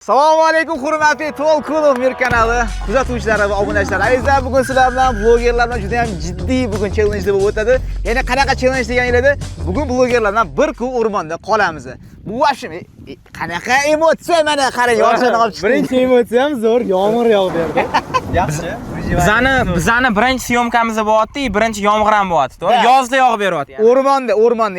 Assalomu alaykum hurmatli To'lqinov Mir kanali kuzatuvchilari va obunachilar. Azizlar, bugun sizlar bilan blogerlar bilan juda ham jiddiy bugun challenge bo'lib o'tadi. Ya'ni qanaqa challenge deganingizda, bugun blogerlar bilan bir kun o'rmonda qolamiz. Bu vashim qanaqa emotsiya, mana qarang, yoshlarni olib chiqdi. Birinchi emotsiya ham zo'r, yomg'ir yog'ib berdi. Yaxshi. Bizani birinchi syomkamiz bo'lyapti, birinchi yomg'ir ham bo'lyapti. To'g'ri, yozda yog'ib beryapti.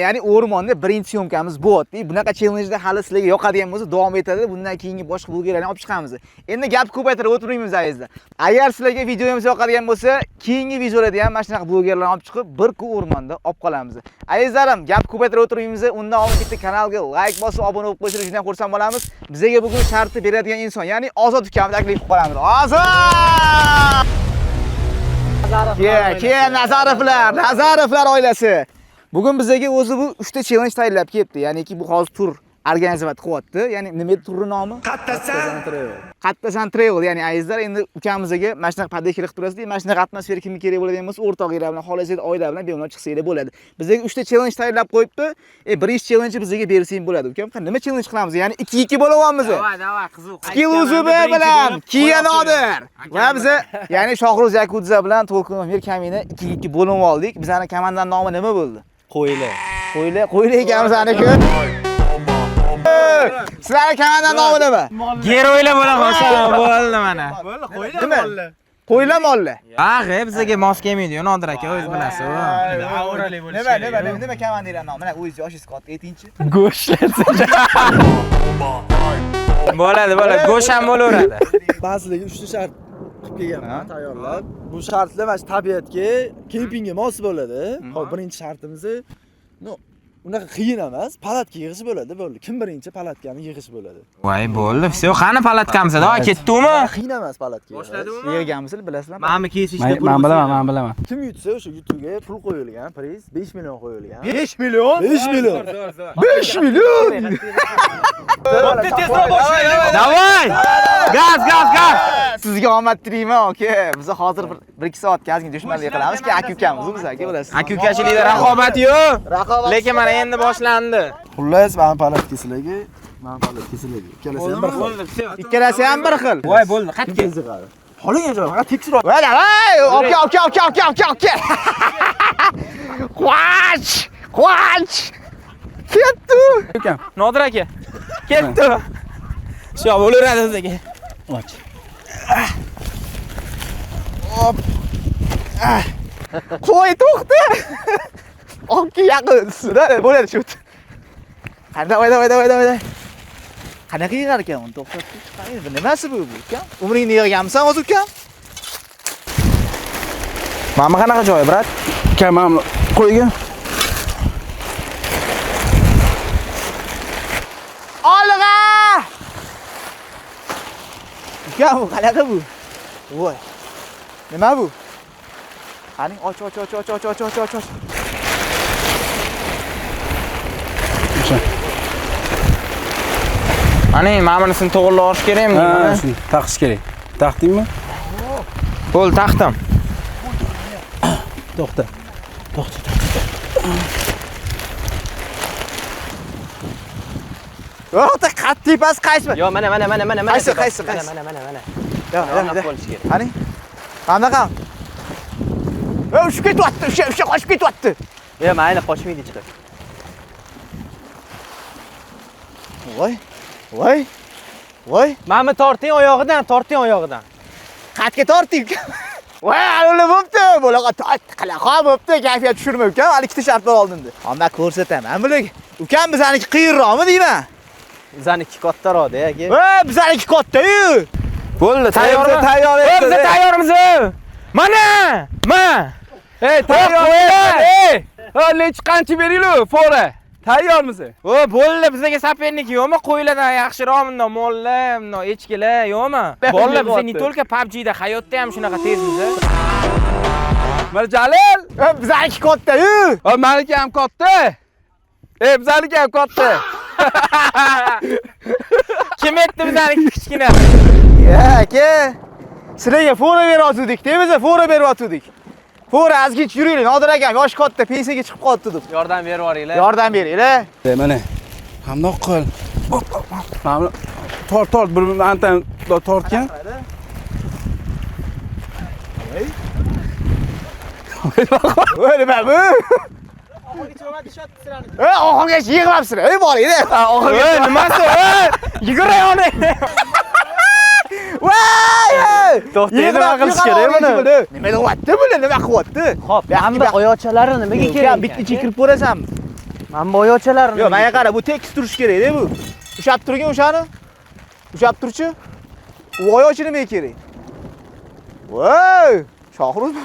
Ya'ni o'rmonda birinchi syomkamiz bo'lyapti. Bunaqa challenge hali sizlarga yoqadigan bo'lsa, davom etadi. Bundan keyingi boshqa blogerlarni olib chiqamiz. Endi gap ko'paytirib o'tirmaymiz azizlar. Agar sizlarga videomiz yoqadigan bo'lsa, keyingi videolarda ham mana shunaqa blogerlarni olib chiqib, bir kun o'rmonda olib qolamiz. Azizlarim, gap ko'paytirib o'tirmaymiz. Undan oldin bitta kanalga like bosib, obuna bo'lib qo'ysangiz juda ham xursand bo'lamiz. Bizga bugun sharti beradigan inson, ya'ni Ozod ukamni taklif qilib qolamiz. Ozod! Keyin Nazarovlar oilasi. Bugun bizga o'zi bu 3 ta challenge tayyorlab kelibdi. Ya'niki bu hozir tur organizatsiya qilyapti. Ya'ni nima edi turning nomi? Qattasan Travel. Ya'ni azizlar, endi ukamizga mana shunaqa podek qilib turasiz, mana shunaqa atmosfera kimga kerak bo'ladigan bo'lsa, o'rtog'inglar bilan, xohlasangiz oila bilan bemalol chiqsanglar bo'ladi. Bizga 3 ta challenge tayyorlab qo'yibdi. Birinchi challenge bizga bersang bo'ladi. Ukam, nima challenge qilamiz? Ya'ni 2-2 bo'lyapmiz. Davay, qiziq. Skiluzubi bilan Kiya Nodir. Va biz, ya'ni Shohruz Yakudza bilan To'lqinov Mir kamina 2-2 bo'linib oldik. Bizning komandaning nomi nima bo'ldi? Qo'yli ekanmiz aniki. Sizlarning komandaning nomi nima? Geroylar bo'laman, bo'ldi mana. Nima? Qo'yla molli. Ha, bizga mos kelmaydi-yu, Nodir aka, o'zingiz bilasiz. Nima komandanglar nomi? Mana o'zingiz yoshingiz katta, aytingchi. Go'shtlar. Bo'ladi, go'sht ham bo'laveradi. Ba'ziligi 3 ta shart qilib kelganman, tayyorlab. Bu shartlar mana tabiatga, kempingga mos bo'ladi. Hop, birinchi shartimiz unaqa qiyin emas, palatka yig'ish bo'ladi. Kim birinchi palatkani yig'ish bo'ladi. Voy, bo'ldi. Всё, qani palatkamizda? Ketdimi? Qiyin emas palatka. Boshladimi? Yig'ganmisiz, bilasizlar? Ma'mi kesishda pul. Men bilaman. Kim yutsa o'sha yutuga pul qo'yilgan, priz 5 million qo'yilgan. 5 million? 5 million. 5 million! Davay! Gaz! Sizga omad tilayman, aka. Biz hozir 1-2 soat gazga dushmanlik qilamiz-ki, aka-ukamiz bizga, bilasiz. Aka-ukachilikda raqobat yo'q. Lekin mana endi boshlandi. Xullas, men palatka sizlarga, Ikkalasi ham bir xil. Voy, bo'ldi. Qatga. Qoling joy, faqat tekshirib. Voy, aka. Quvonch! Ketdi. Ukam. Nodir aka. Ketdi. Shu bo'laveradi bizga. Och. Hop. Qo'y to'xta. Okki yaqin sura bo'ladi shu. Davay. Qanaqa yig'ar ekan uni to'xtatib chiqaraymi? Nimasi bu ukam? Umringni yig'ganmisan o'zi ukam? Mana qanaqa joy, brat? Ukam, men qo'yga. Olg'a! Ukam, qanaqa bu? Voy. Nima bu? Qani, och. Ani, ma'mulisini to'g'rilab kerakmi? Ha, shuni taqish kerak. Taqdingmi? Bo'l, taqdim. To'xta. Yo'q, qattiq pas qaysi? Yo, mana. Qaysi? Mana. Yo'q, bo'lish kerak. Qani? Qanaqa? O'sha ketyapti, o'sha qochib ketyapti. Mayli, qochmaydi chiqib. Voy. Ma'mi torting oyog'idan. Qatga torting. Voy, hali bo'pti. Bo'laqa qanaqa bo'pti, kayfiyat tushirma ukam. Hali ikkita shart bor oldinda. Amma ko'rsataman bularga. Ukam bizaniki qiyinroqmi deyman? Bizaniki kattaroq-da, aka. Bizaniki katta-yu. Bo'ldi, tayyormi? Biz tayyormiz. Mana! Tayyor. Nech qancha beringlar? Fora. Tayyormiz. Bo'ldi, bizga sapernik yo'qmi? Qo'ylardan yaxshiroq bundan mollar, bundan echkilar yo'qmi? Bolalar biz ne только PUBG'da, hayotda ham shunaqa tezmiz. Mirjalil, Bizaniki katta-yu. meniki ham katta. Bizaniki ham katta. Kim aytdi bizaniki kichkina? Aka. Sizlarga fora beryotdik-da, biz fora beryotdik. Fora azgincha yuringlar, Nodir akam yosh katta, pensiyaga chiqib qoldi deb. Yordam berib yuboringlar. Yordam beringlar. Mana. Hamdoq qil. Mana tort bir antan tortgan. Voy nima bu? Oxirgacha yig'labsizlar. Ey boringlar. Oxirgacha nimasi? Yuguray ona. Voy! To'xtay, nima qilish kerak buni? Nima qilyapti buni? Nima qilyapti? Xo'p, mana bu oyoqchalari nimaga Kerak? kerak? Bitta kirib ko'rasanmi? Mana bu oyoqchalarni. Yo'q, menga qara, bu tekis turishi kerak-da bu. Ushab turgan o'shani. Ushab turchi. U oyoqchi nimaga kerak? Voy! Shohruz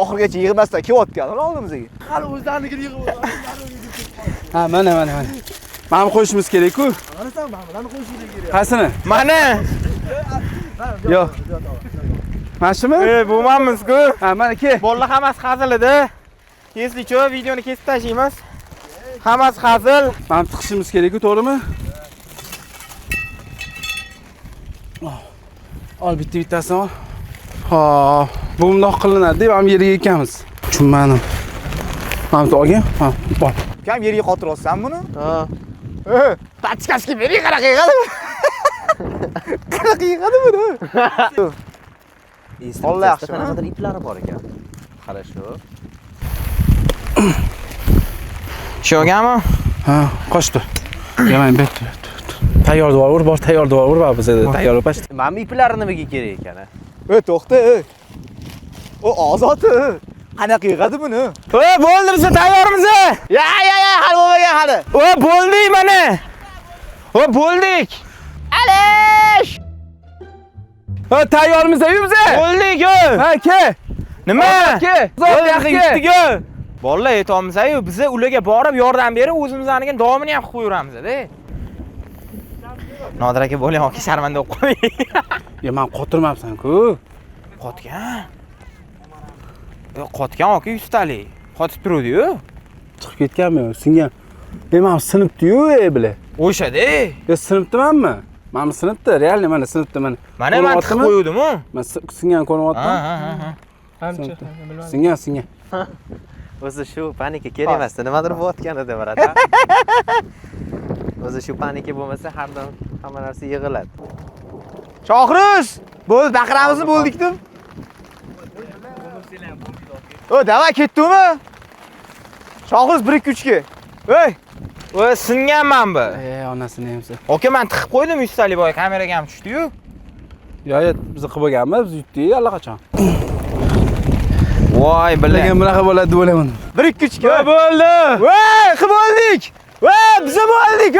oxirgacha yig'masdan kelyapti oldimizga. Hali o'zlaringni yig'ib Ha, mana. Mana qo'yishimiz kerak-ku. Qarasan, mana qo'yishing kerak. Qaysini? Mana. Yo'q. Mana shumi? Bu mamizku. Ha, mana ke. Bolalar hammasi hazil edi. Eslicho videoni kesib tashlaymiz. Hammasi hazil. Mana tiqishimiz kerak-ku, to'g'rimi? Ol bittasini ol. Xo'p, bu bundoq qilinadi deb ham yerga ekamiz. Tushunmadim. Mana bu olgin. Ha, bor. Kam yerga qotiryapsan buni? Ha. Pachkaski beri qanaqa yig'adi? Qanaqa yig'adi buni? Alloh yaxshi. Qanaqadir iplari bor ekan. Хорошо. Sho'gami? Ha, qochdi. Yomon betdi. Tayyor duvar ur, bor tayyor duvar ur, va bizda tayyor pash. Mana bu iplari nimaga kerak ekan? To'xta. O ozodi. Qanaqa yig'adi buni? Bo'ldi, biz tayyormiz. Ya, hali bo'lmagan hali. Bo'ldik mana. Bo'ldik. Alish! Tayyormiz-ku biz? Bo'ldik. Ha, ke. Nima? Ke. Yaxshi yutdik. Bolalar aytamiz-ku, biz ularga borib yordam berib, o'zimizning davomini ham qilib qo'yamiz-da. Nodir aka bo'ling, yoki sharmanda bo'lib qolmang. Ya, men qotirmabsan-ku. Qotgan. Qotgan aka ustalik. Qotib turdi-yu. Chiqib ketganmi? Singan. Men sinibdi-yu, bile. O'sha-da. Ya sinibdimanmi? Mana sinibdi, realni mana sinibdi mana. Mana men tiqib qo'ydim-ku. Men singan ko'ryapman. Ha. Qamchi. Singan. O'zi shu panika kerak emasdi, nimadir bo'layotganida barata. O'zi shu panika bo'lmasa, har doim hamma narsa yig'iladi. Shohruz! Bo'ldi, baqiramizmi bo'ldik-da? Davay ketdimi? Shohruz 1-2-3 ga. Singanman bu. Onasini hamsa. Aka, men tiqib qo'ydim ustalik boy, kameraga ham tushdi-yu. Yo'q, biz qilib bo'lganmiz, biz yutdik allaqachon. Voy, Lekin bunaqa bo'ladi deb o'ylayman. 1-2-3 ga. Bo'ldi. Qilib oldik. Biz bo'ldik.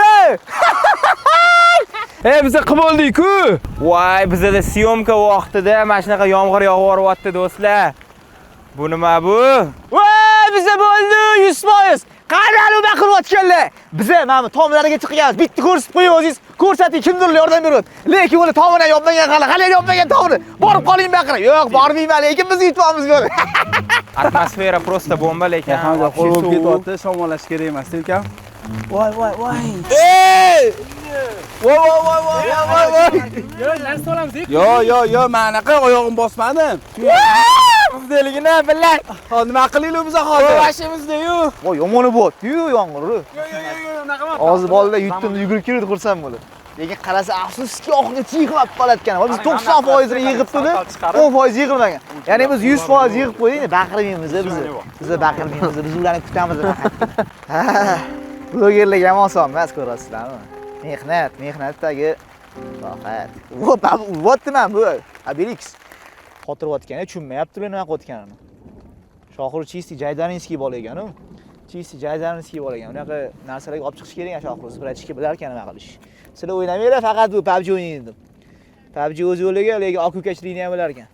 Biz qilib oldik-ku. Voy, bizda syomka vaqtida mana shunaqa yomg'ir yog'ib do'stlar. Bu nima bu? Biz bo'ldi 100%. Qanday unaqa qilyotganlar? Biz mana bu tomlariga chiqamiz. Bitta ko'rsatib qo'ying o'zingiz. Ko'rsating, kimdir yordam beradi. Lekin uni tomini yopmagan hali yopmagan tomini. Borib qoling baqirib. Yo'q, bormayman, lekin biz yutamiz buni. Atmosfera prosta bomba lekin. Hamza qo'lib ketyapti, shamollash kerak emas, ekan. Voy. Yo, men anaqa oyog'im bosmadim. Bizdeligini bilay. Hozir nima qilaylik biz hozir? Boshimizda-yu. Voy, yomon bo'lyapti-yu yomg'ir. Hozir bolalar yutdim, yugurib keldi, xursand bo'lib. Lekin qarasa, afsuski oxirgacha yig'ilib qolayotgan. Biz 90% ni yig'ib turdi, 10% yig'ilmagan. Ya'ni biz 100% yig'ib qo'ydik, baqirmaymiz biz. Biz baqirmaymiz, biz ularni kutamiz. Blogerlik ham oson emas, ko'rasizlarmi? Mehnatdagi rohat. Votman bu. Abilix. Xotirayotgani tushunmayapti nima qilayotganini. Shohruz Chisti Jaydarinskiy bola ekan-u. Chisti Jaydarinskiy bola ekan. Unaqa narsalarga olib chiqish kerak ekan Shohruz. Biratishga bilar ekan nima qilish. Sizlar o'ynamanglar, faqat bu PUBG o'ynaydi deb. PUBG o'z yo'liga, lekin okukachlikni ham bilar ekan.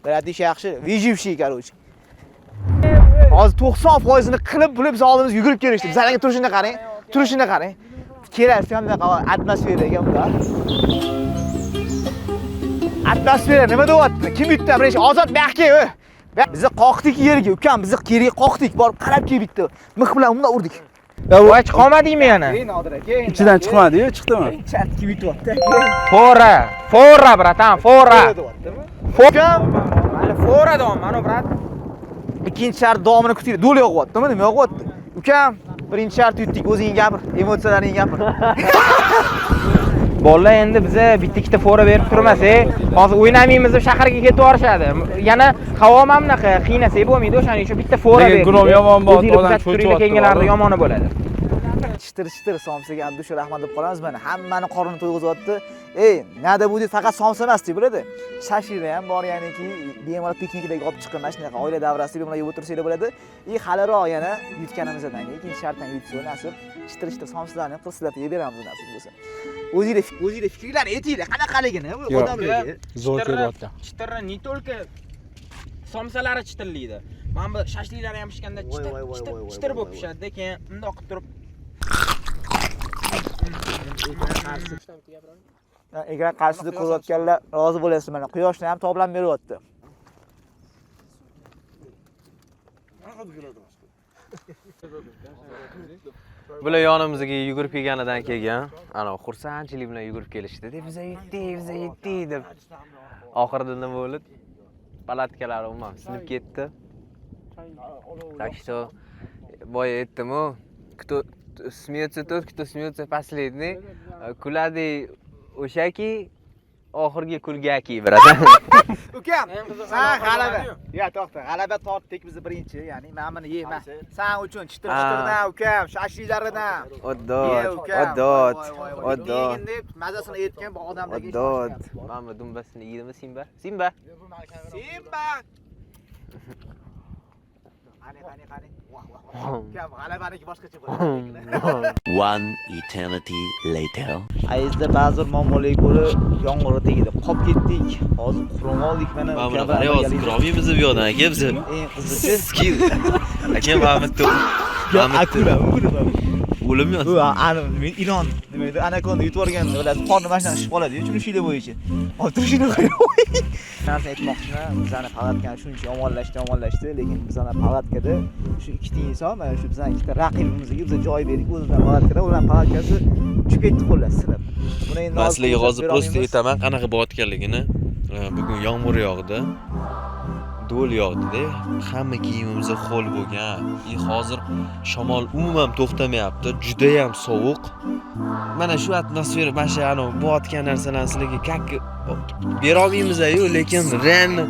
Biratish yaxshi, vyijivshi, короче. Hozir 90% ni qilib, biz oldimizga yugurib kelishdi. Bizlarga turishini qarang. Kerak bunaqa atmosfera ekan bular. Atmosfera nima deyapti? Kim yutdi? Birinchi Ozod Baxki. Biz qoqdik yerga, ukam, biz yerga qoqdik, borib qarab kelibdi. Mix bilan undan urdik. Voy, chiqmadingmi yana? Nodir aka. Ichidan chiqmadi-yu, chiqdimi? Chatga yutyapti. Fora, bratan, fora. Ukam, Mana fora dom, mana brat. ikkinchi shart davomini kuting. Do'l yog'yaptimi? Nima yog'yapti? Ukam, Birinchi shart yutdik, o'zing gapir, emotsiyalaring gapir. Bolalar endi biza bitta-ikkita fora berib turmas, hozir o'ynamaymiz deb shaharga ketib yorishadi. Yana havo ham bunaqa qiynasak bo'lmaydi, o'shaning uchun bitta fora berib. Lekin gunom yomon bo'ldi, odam cho'chib kelganlarda yomoni bo'ladi. Chitir somsaga Abdusha rahmat deb qolamiz mana. Hammani qornini to'yg'izyapti. Nada bu deb faqat somsa emas deb biladi. Shashira ham bor, ya'niki bemalol piknikdagi olib chiqqan mana shunaqa oila davrasida bemalol yeb o'tirsanglar bo'ladi. Haliroq yana yutganimizdan keyin ikkinchi shartdan yutsa nasib chitir somsalarni ham qirsilatib yeb beramiz nasib bo'lsa. O'zingizlar fikringlarni aytinglar, qanaqaligini bu odamlarga. Zo'r kelayotgan. Chitirni не только somsalari chitirlaydi. Mana bu shashliklari ham pishganda chitir bo'lib pishadi, keyin bundoq qilib turib ekran qarshisida ko'rayotganlar rozi bo'lasizlar. Mana quyoshni ham toblanib beryapti. Bular yonimizga yugurib kelganidan keyin, ana xursandchilik bilan yugurib kelishdi. Biza yetdik deb. Oxirida nima bo'ldi? Palatkalar umuman sinib ketdi. Так что boya aytdim-ku, кто смеется тот, кто смеется последний. Kuladi o'shaki oxirgi kulgaki brata. Ukam, sen g'alaba. Ya to'xta, g'alaba tortdik biz birinchi, ya'ni men buni yeyma. Sen uchun chitir-chitirdan ukam, shashliklaridan. Oddot. deb mazasini aytgan bu odamlarga. Oddot. Mana dumbasini yeydimi Simba? Simba. Qani. Ukam, g'alabaniki boshqacha bo'ladi. One eternity later. Ayizda ba'zi muammolarga ko'ra yomg'ir tegdi. Qolib ketdik. Hozir qurum oldik mana. Mana qarang, hozir kirolmaymiz bu yoqdan aka biz. Eng qiziqi Skill. Aka Mahmudni. O'lim yo'q. Bu ani men ilon nimaydi? Anakonda yutib olganda bilasiz, qorni mashinadan tushib qoladi-yu, chunishinglar bo'yicha. Olib turishini qo'yib. Narsa aytmoqchiman, bizani palatkani shuncha yomonlashdi, lekin bizani palatkada shu ikkita inson, mana shu bizani ikkita raqibimizga biz joy berdik, o'zimizdan palatkada, ular palatkasi tushib ketdi xullas, sinib. Buni endi Masalaga hozir prosta aytaman, qanaqa bo'layotganligini. Bugun yomg'ir yog'di. Do'l yog'di-da, hamma kiyimimiz ho'l bo'lgan. Hozir shamol umuman to'xtamayapti, juda ham sovuq. Mana shu atmosfera, mana shu bo'layotgan narsalarni sizlarga как bera olmaymiz-ku, lekin reально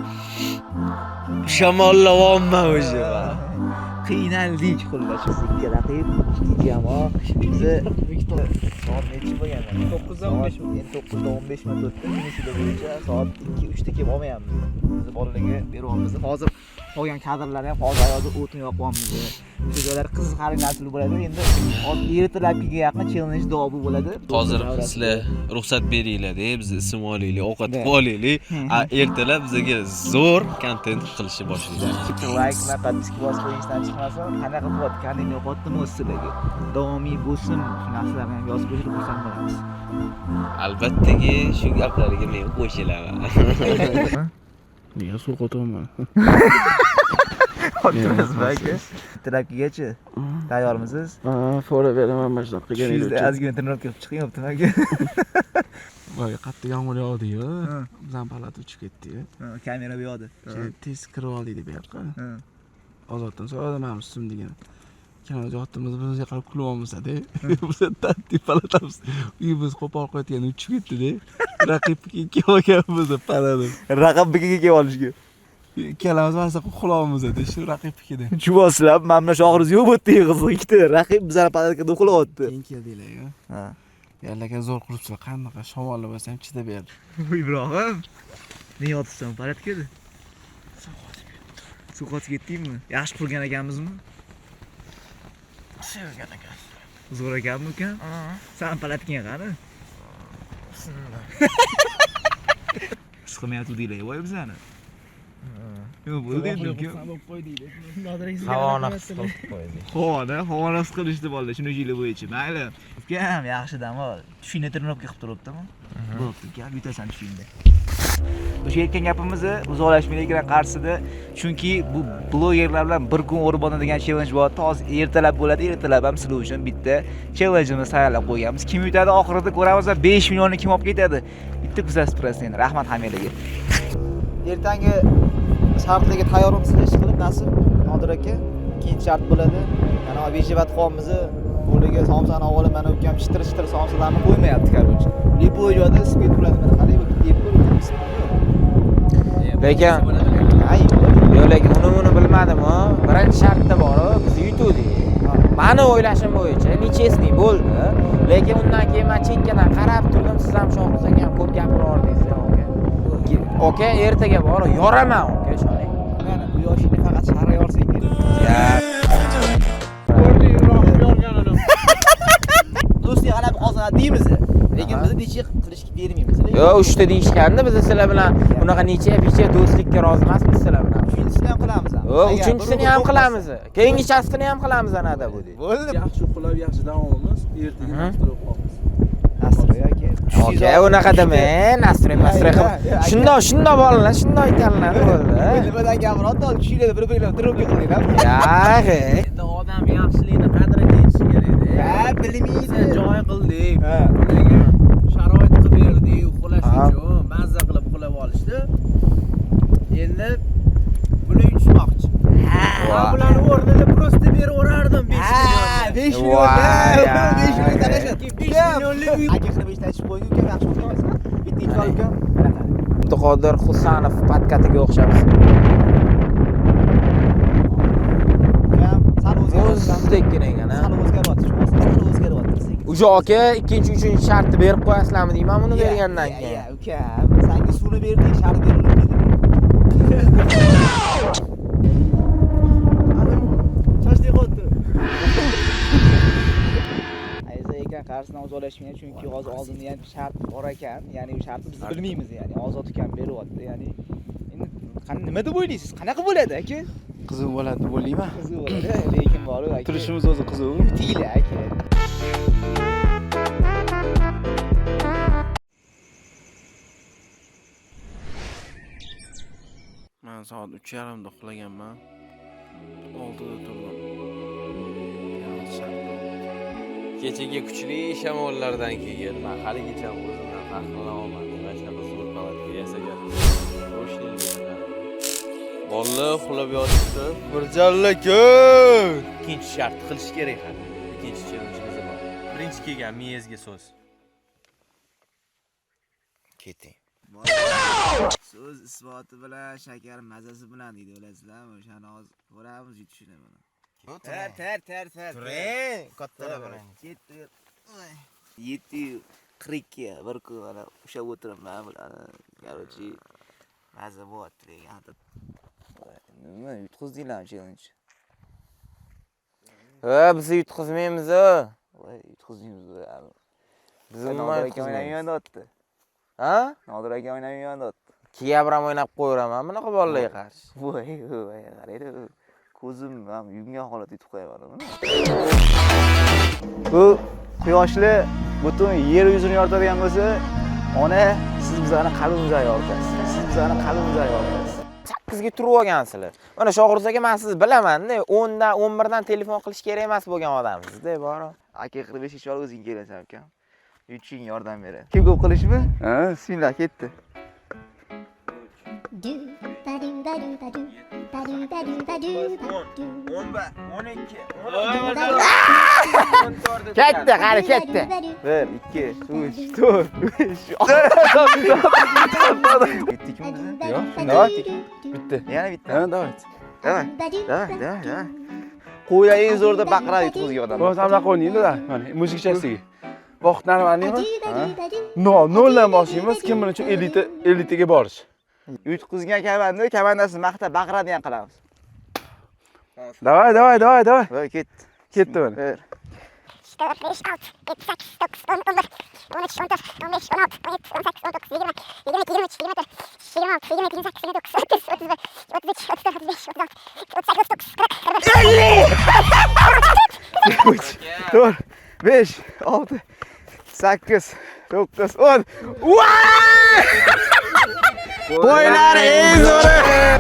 shamollab o'sha. qiynaldik xullas shu ikki raqib, ikki jamoa. Bizi soat necha bo'lgan? 9:15 minut o'tdi. Finishida bo'yicha soat 2-3 da kelib olmayapmiz. Biz bolalarga beryapmiz. Hozir qolgan kadrlar ham hozir ayozda o'tni yoqyapmiz. Shu joylar qiziqarli narsalar bo'ladi. Endi hozir ertalabga yaqin challenge davobi bo'ladi. Hozir sizlar ruxsat beringlar-da, biz ism olaylik, ovqat olaylik. Ertalab bizga zo'r kontent qilishni boshlaymiz. Like va podpiska bosib qo'yishdan chiqmasa, qanaqa qilayotganingizni yo'qotdimi sizlarga? Davomiy bo'lsin, shu narsalarni ham yozib qo'yishni xursand bo'lamiz. Albatta, shu gaplarga men qo'shilaman. Nega suv qo'taman? Xotinimiz aka. Terapiyagachi tayyormisiz? Fora beraman mana shunaqa qilgan edim. Sizda ozgina trenirovka qilib chiqyaptimi aka? Voy, qattiq yomg'ir yog'di-yu. Bizdan palat uchib ketdi-yu. Kamera bu yoqda. Tez kirib oldik bu yoqqa. Ozoddan so'radim ham ustim degan. Kanal jottimiz bizga qarab kulyapmiz-da. Biz tartib palatamiz. Uyimiz qo'pol qo'yotgan uchib ketdi-da. Raqibga kelib olganmiz paladim. Raqibga kelib olishga. Ikkalamiz masa quloqimizda shu raqibnikida. Chuvoslar, mana bu shog'iriz yo'q bo'tdi qiziq ikkita. Raqib bizani palatkada uxlayapti. Keyin keldinglar-ku. Ha. Yerlarga zo'r quribsizlar. Qanaqa shamolli bo'lsa ham chidab berdi. Ibrohim. Ne yotibsan palatkada? Suv qotib ketdingmi? Yaxshi qurgan ekanmizmi? Sevgan ekan. Zo'r ekanmi ukan? Sen palatgan qani? Siqmayapti deylar, voy bizani. Yo'q, bo'ldi endi uka. Havoni his qilib qo'ydik. Havoni his qilishdi bolalar, shuni yili bo'yicha. Mayli. Ukam, yaxshi dam ol. Tushingda trenirovka qilib turibdimi? Bo'pti, uka, yutasan tushingda. O'sha aytgan gapimizni uzoqlashmaydigan qarshisida, chunki bu blogerlar bilan bir kun o'rmonadigan challenge bo'lyapti. Hozir ertalab bo'ladi, ertalab ham sizlar uchun bitta challenge'imizni tayyorlab qo'yganmiz. Kim yutadi oxirida ko'ramiz va 5 millionni kim olib ketadi? Bitta kuzatib turasiz endi. Rahmat hammalarga. Ertangi shartlarga tayyormisizlar ish qilib, nasib Nodir aka? ikkinchi shart bo'ladi. Mana Bejibat qonimizni bo'liga somsani olib mana ukam chitir somsalarni qo'ymayapti, короче. Lipoy joyda spid bo'ladi. Mana qalay deb ko'rdim. Lekin lekin uni bilmadim-ku. Birinchi shartda bor, biz yutuvdik. Meni o'ylashim bo'yicha nechesini bo'ldi. Lekin undan keyin men chekkadan qarab turdim, siz ham Shohruh aka ham ko'p gapirordingiz, aka. Aka, ertaga bor, yoraman, aka, ishoning. Mana bu yoshingni faqat shara yorsang kerak. Do'stlik g'alaba qozonadi deymiz. Lekin biz necha qilishga bermaymiz. Yo, 3 ta deyishganda biz sizlar bilan unaqa necha do'stlikka rozi emasmiz sizlar bilan. Uchinchisini ham qilamiz. Yo, uchinchisini ham qilamiz. Keyingichasini ham qilamiz anada bu deydi. Bo'ldi. Yaxshi uxlab, yaxshi dam olamiz. Ertaga nastroy qolamiz. Nastroy aka. Aka, unaqa dema, nastroy qilib. Shundoq bolalar, shundoq aytganlar bo'ldi. Nimadan gapiradi? Tushinglar bir-biringlar trubka qilinglar. Yo'q. Endi odam yaxshilikni qadriga yetishi kerak-da. Ha, bilmaydi. Joy qildik. Ha. Ularga sharoit qilib berdik, uxlash uchun, mazza qilib uxlab olishdi. Endi bular yutishmoqchi. Bularni o'rnida prosta beraverardim 5 million. 5 million. 5 million talashadi. 5 millionlik uy. Aka qilib ishlatib qo'ying, uka yaxshi o'xshamaysan. Bitta ichib olib uka. Abduqodir Husanov patkatiga o'xshabsiz. Sal O'zdekkina ekan, ha. Sal o'zgaryapti, sal o'zgaryapti. Uja aka, ikkinchi, uchinchi shartni berib qo'yasizlarmi deyman buni bergandan keyin. Uka, senga suvni berdik, shart berilib dedi. Chashlik qotdi. Ayza ekan qarshisidan o'zolashmaydi, chunki hozir oldinda ham shart bor ekan. Ya'ni u shartni biz bilmaymiz, ya'ni Ozod ukam beryapti, ya'ni endi nima deb o'ylaysiz? Qanaqa bo'ladi aka? Qiziq bo'ladi deb o'ylayman. Qiziq bo'ladi, lekin bor aka. Turishimiz o'zi qiziq. Tiyla aka. Men soat 3:30 da uxlaganman. 6 da turdim. Kechagi kuchli shamollardan keyin men haligacha o'zimdan farqlana olmadim. Mana shunaqa zo'r qavatga yasagan. Qo'shnilar. Bolalar uxlab yotibdi. Mirjallo aka! Ikkinchi shart qilish kerak hali. Ikkinchi challenge'imiz bor. Birinchi kelgan miyezga so'z. Keting. So'z isboti bilan shakar mazasi bilan deydi, bilasizlarmi? O'shani hozir ko'ramiz yutishini buni. Ter. Turing, kattalar bilan. Ketdi. 7:42 bir kun mana ushlab o'tiraman bularni. Короче, maza bo'lyapti degan. Nima yutqizdinglar challenge? Ha, biz yutqizmaymiz. Voy, yutqizdingiz. Biz Nodir aka o'ynayotdi. Ha? Nodir aka o'ynayotdi. Kiyabram o'ynab qo'yiraman bunaqa bolalarga qarshi. Voy, qaraydi. Ko'zim ham yumgan holatda yutib qo'yaman. Bu quyoshli butun yer yuzini yoritadigan bo'lsa, ona siz bizlarni qalbimizga yoritasiz. Siz bizlarni qalbimizga yoritasiz. 8 ga turib olgansizlar. Mana Shohruh aka, men sizni bilaman-da, 10 dan 11 dan telefon qilish kerak emas bo'lgan odamsiz-da, bor. Aka 45 yoshga o'zing kelasan aka. Yutishing yordam beradi. Kim ko'p qilishmi? Ha, bismillah ketdi. Ketdi, qani ketdi. 1 2 3 4 5 Bitdikmi biz? Yo'q, Davay. bitti. Yana bitti. Ha, davay. Davay. Qo'ylar eng zo'rda baqiradi yutqizgan odam. Biz ham naqa o'ynaydi-da. Mana musiqachasiga. Vaqtlarni manimi? No, 0 dan boshlaymiz. Kim bilan 50 ga borish. Yutqizgan kamandasini maqtab baqiradigan qilamiz. Davay. Voy ketdi. Ketdi mana. 1 4, 5, 6, 7, 8, 9, 10, 11, 12, 14, 15, 16, 17, 18, 19, 20, 22, 23, 24, 26, 27, 28, 29, 30, 31, 32, 34, 35, 36, 38, 39, 40, 4 5 6 8 9 10 Boylar eng zo'ri.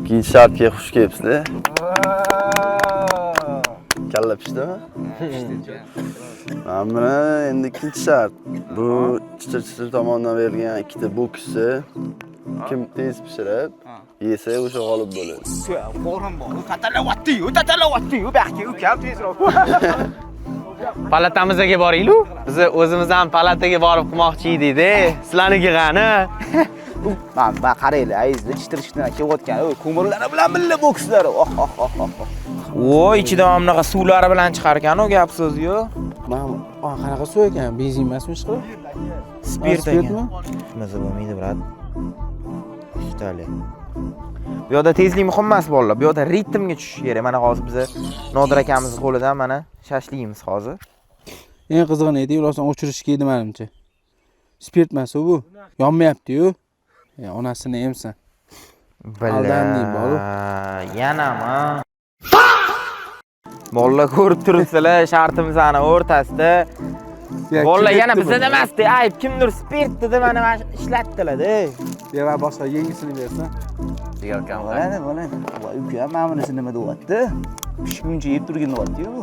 İkinci şartga xush kelibsizlar. Kalla pishdimi? Mana endi ikkinchi shart. Bu chitir tomonidan berilgan ikkita boksni Kim tez pishirib, yesa o'sha g'olib bo'ladi. Qo'rim bor. Tatalavatdi-yu, bu yoqqa ukam tezroq. Palatamizga boraylik. Biz o'zimiz ham palataga borib qilmoqchi edik-da. Sizlarniki qani? Men qaraylar, ayizda chitirishdan kelayotgan. Ko'mirlari bilan birga bokslar. Voy, ichidan bunaqa suvlari bilan chiqar ekan, o gap so'z-yu. Mana qanaqa suv ekan? Benzin emasmi chiqib? Spirt ekan. Maza bo'lmaydi, brat. Ishtali. Bu yerda tezlik muhim emas bolalar. Bu yerda ritmga tushish kerak. Mana hozir biz Nodir akamizning qo'lidan mana shashligimiz hozir. Eng qizig'ini ayting, ularni o'chirish kerak menimcha. Spirt emas bu. Yonmayapti-yu. Onasini emsan. Aldanding bola. Yanami? Bolalar ko'rib turibsizlar, shartimizni o'rtasida. Bolalar yana bizda emasdi, ayb kimdir spirt dedi, mana ishlatdilar-da. Deva boshqa yengisini bersan. Deyarkan Bo'ladi. Voy ukam, mana bunisi nima deyapti? Pishguncha yeb turgan deyapti-yu bu.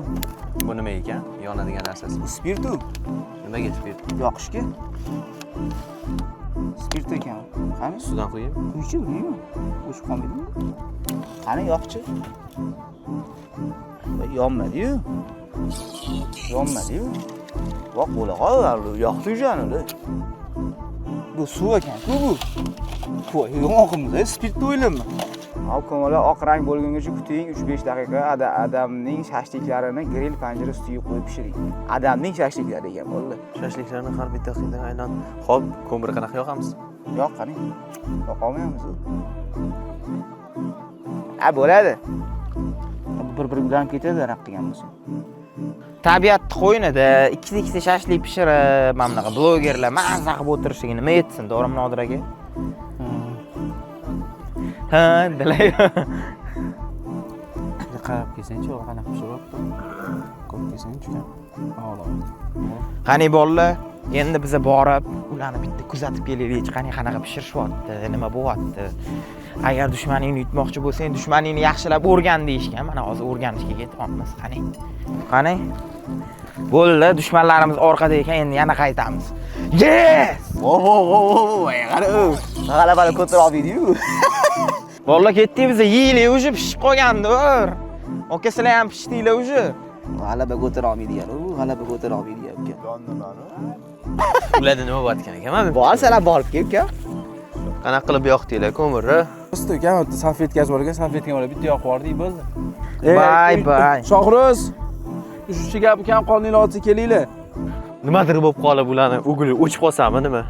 Bu nima ekan? Yonadigan narsasi. Spirt-u. Nimaga spirt? Yoqishga. Spirt ekan. Qani Sudan qo'yib. Quychi bilmayman. O'chib qolmaydimi? Qani yoqchi. Yonmadi-yu. Voq bo'la qoldi, yoqdi janili. Bu suv ekan-ku bu. Qo'y, yo'qimiz, spirt o'ylanma. Avkomolar oq rang bo'lguncha kuting 3-5 daqiqa adamning shashliklarini grill panjara ustiga qo'yib pishiring. Adamning shashliklari degan bo'ldi. Shashliklarni har bitta qildan aynan. Xo'p, ko'mir qanaqa yoqamiz? Yo'q, qani. Yoqolmaymiz. Bo'ladi. Bir bilan ketadi raq degan bo'lsa. Tabiatni qo'ynida ikkita shashlik pishirib, mana bunaqa blogerlar mazza qilib o'tirishiga nima yetsin, to'g'rimi Nodir aka? Ha, dilay. Qarab kelsanchi, qanaqa pishiryapti? Ko'p kelsanchi. Qani bolalar, endi biz borib, ularni bitta kuzatib kelaylik, qanaqa pishirishyapti, nima bo'lyapti. Agar dushmaningni yutmoqchi bo'lsang, dushmaningni yaxshilab o'rgan deyishgan. Mana hozir o'rganishga ketyapmiz. Qani? Bo'ldi, dushmanlarimiz orqada ekan, endi yana qaytamiz. Yes! Voy, qara. G'alabani ko'tarib oldik-yu. Bolalar ketdik, biz yeylik, uje pishib qolgandi. Aka sizlar ham pishdinglar uje. G'alaba ko'tara olmaydi-yu, g'alaba ko'tara olmaydi-yu uka. Ularda nima bo'layotgan ekan? Bor, sizlar borib kel uka. Qanaqa qilib yoqdinglar ko'mirni? Usta uka, salfetkasi bor ekan, salfetkaga bitta yoqib yubordik, bo'ldi. Bay. Shohruz. Shu gap ukam qoninglar olsa kelinglar. Nimadir bo'lib qolib ularni o'g'li o'chib qolsami nima?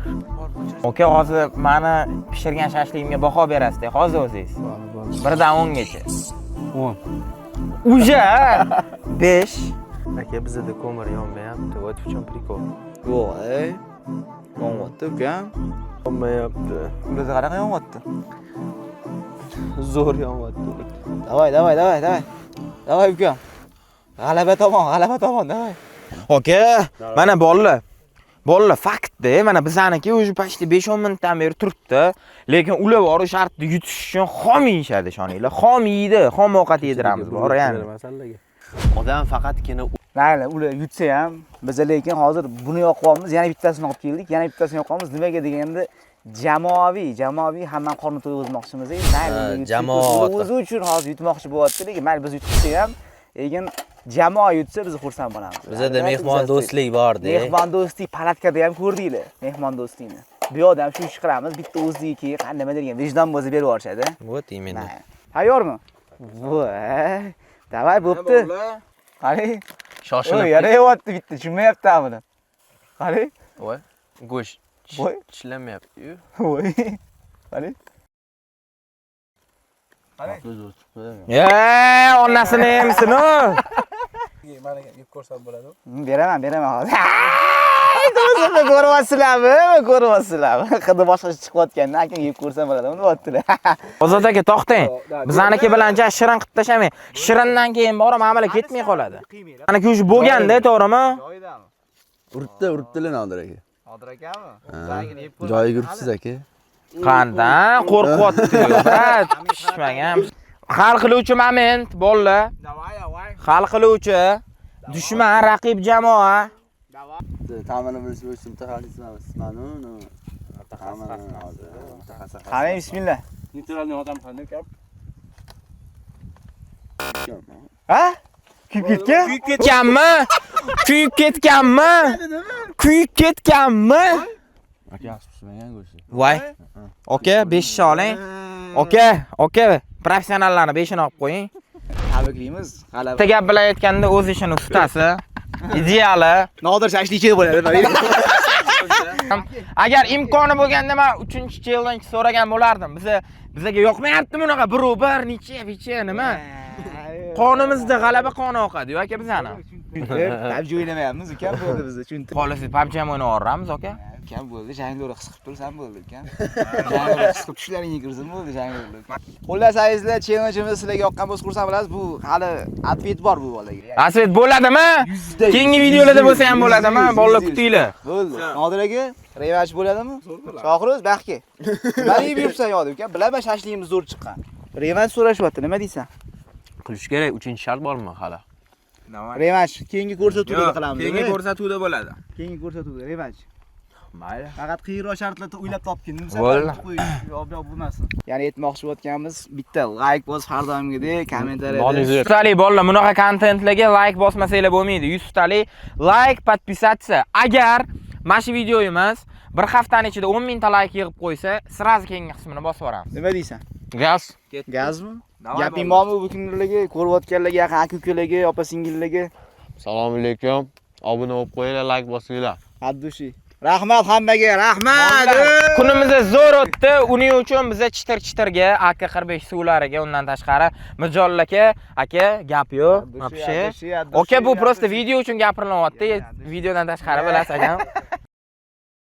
Aka hozir meni pishirgan shashligimga baho berasiz, hozir o'zingiz. 1dan 10 gacha. 10. Uje 5. Aka bizda ko'mir yonmayapti. Voy, uchun prikol. Voy. Yonyapti uka. Yonmayapti. Bizda qanaqa yonyapti? Zo'r yonyapti. Davay. Davay uka. G'alaba tomon, davay. Aka, mana bolalar faktda, mana bizaniki o'zi pashti 5-10 minutdan beri turibdi, lekin ular bor shartni yutish uchun xom yeyishadi, shoninglar. Xom yeydi, xom ovqat yediramiz, bor yani. Odam faqatgina Mayli, ular yutsa ham, biz lekin hozir buni yoqyapmiz, yana bittasini olib keldik, yana bittasini yoqamiz. Nimaga deganda jamoaviy hammani qorni to'yg'izmoqchimiz. Mayli, jamoat o'zi uchun hozir yutmoqchi bo'lyapti, lekin mayli biz yutsak ham, lekin jamoa yutsa biz xursand bo'lamiz. bizda mehmon do'stlik bor-da. Mehmon do'stlik palatkada ham ko'rdinglar, mehmon do'stlikni. Bu yerda ham shu ish qilamiz, bitta o'zniki, qanday nima degan, vijdon bo'lsa berib yuborishadi. Вот именно. Tayyormi? Voy. Davay, bo'pti. Qani? Shoshilib. Yarayapti bitta, tushunmayapti buni. Qani? Voy, go'sht Voy. tishlamayapti-yu. Voy. Qani? Onasini emsin-u. Mana yeb ko'rsam bo'ladi. Beraman hozir. Ko'ryapsizlarmi? Hidi boshqa chiqayotgandan akan yeb ko'rsam bo'ladi, uni deyaptilar. Ozod aka, to'xtang. Bizaniki bilan shirin qilib tashamang. Shirindan keyin borib amali ketmay qoladi. Maniki o'sha bo'lganda, to'g'rimi? Uribdilar Nodir aka. Nodir akami? Bizaniki yeb ko'rsa. Joyiga uribsiz aka. Qandan qo'rqyapti-yu, brat, pishmagan. Hal qiluvchi moment, bolalar. Hal qiluvchi dushman, raqib jamoa. Ta'minni bilish bo'yicha mutaxassisman. Qarang, bismillah. Nitratning odam qanday gap? Ha? Kuyib ketgan? Kuyib ketganmi? Kuyib ketganmi? Kuyib ketganmi? Aka pishmagan go'shti. Voy. Oka, 5 oling. Oka, professionallarni 5 ni olib qo'ying. Tabriklaymiz. G'alaba. Bitta gap bilan aytganda o'z ishini ustasi, ideali. Nodir shashlikchi bo'ladi. Agar imkoni bo'lganda men 3-challenge so'ragan bo'lardim. Bizga yoqmayapti bunaqa bir necha nima? Qonimizda g'alaba qoni oqadi-yu aka bizani. PUBG o'ynamayapmiz, ukam bo'ldi bizda. Tushuntir. Xohlasa PUBG ham o'ynaveramiz aka. Ukam bo'ldi, janglor his qilib tursan bo'ldi, ukam. Janglor his qilib tushlaringga kirsin bo'ldi, janglor. Xullas, azizlar, challengeimiz sizlarga yoqqan bo'lsa xursand bo'lasiz. Bu hali atvet bor bu bolaga. Asvet bo'ladimi? Keyingi videolarda bo'lsa ham bo'ladimi? Bolalar kutinglar. Bo'ldi. Nodir aka, revansh bo'ladimi? Shohroz baxtga. Nima yeb yuribsan yo'q, ukam? Bilaman shashligimiz zo'r chiqqan. Revansh so'rashyapti, nima deysan? Qilish kerak, 3-shart bormi hali? Revansh keyingi ko'rsatuvda qilamiz. Keyingi ko'rsatuvda bo'ladi. Keyingi ko'rsatuvda revansh. Mayli. Faqat qiyinroq shartlarda o'ylab topgin. Bo'ldi. Bo'lmasin. Ya'ni aytmoqchi bo'layotganimiz bitta like bosib har doimgidek kommentariyada. Noningizga Ustalik bolalar, bunaqa kontentlarga like bosmasanglar bo'lmaydi. 100 talik like, podpisatsiya. Agar mana shu videoyimiz bir haftaning ichida 10 ming ta like yig'ib qo'ysa, sirazi keyingi qismini bosib yuboramiz. Nima deysan? gaz. Gazmi? Gaping bormi bu kunlarga, ko'rayotganlarga, yaqin aka-ukalarga, opa-singillarga? Assalomu alaykum. Obuna bo'lib qo'yinglar, like bosinglar. Haddushi. Rahmat hammaga, rahmat. Kunimiz zo'r o'tdi. Uning uchun biz chitir-chitirga, AK-45 suvlariga, undan tashqari Mirjalol aka gap yo'q, mapishi. Aka bu prosta video uchun gapirilyapti. Videodan tashqari bilasiz akam.